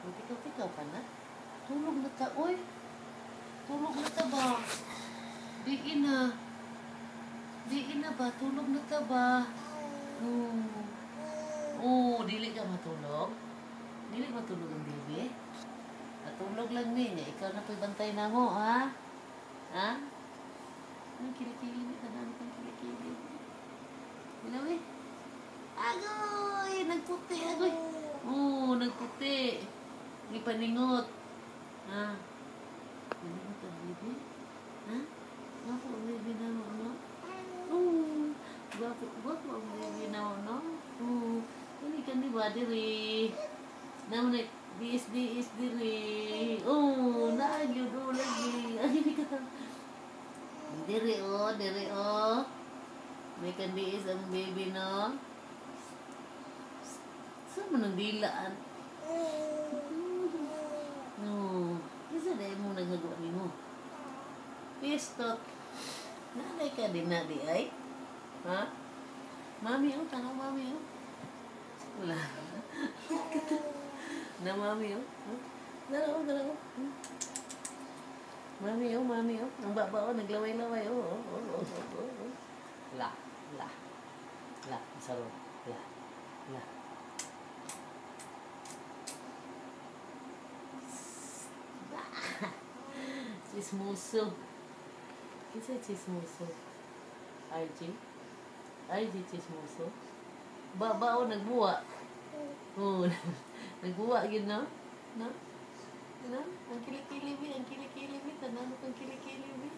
Tikaw-tikaw ka na. Tulog na ta, oy. Tulog na ta ba? Diin na. Diin na ba? Tulog na ta ba? Dili ka matulog? Dili matulog ang baby? Natulog lang niya. Ikaw na pagbantay na mo, ha? Ha? Ang kilikili niya. Tanaan kang kilikili. Ilaw eh. Agoy! Nagputi, agoy. Nagputi. Ipaningot. Ha? Paningot ang baby? Ha? Gwapo ang baby na mo, no? Gwapo ang baby na mo, no? Ini kan di ba diri? Naman diis diri. Nagyo do lagi. Ini ka. Diri oh. May kan diis ang baby, no? Saan mo nang dilaan? Isa dahil mo nagagawa ni mo. Pistot. Nanay ka din na di ay? Ha? Mami, tanong mami, wala. Na mami, Dalaw. Mami, ang baba, naglaway-laway, La. Saro. La. Chismoso. Kisa chismoso. RG chismoso. Baba nagbuwa. Nagbuwa yun, no? No? Ang kilikili, tanan mo kang kilikili.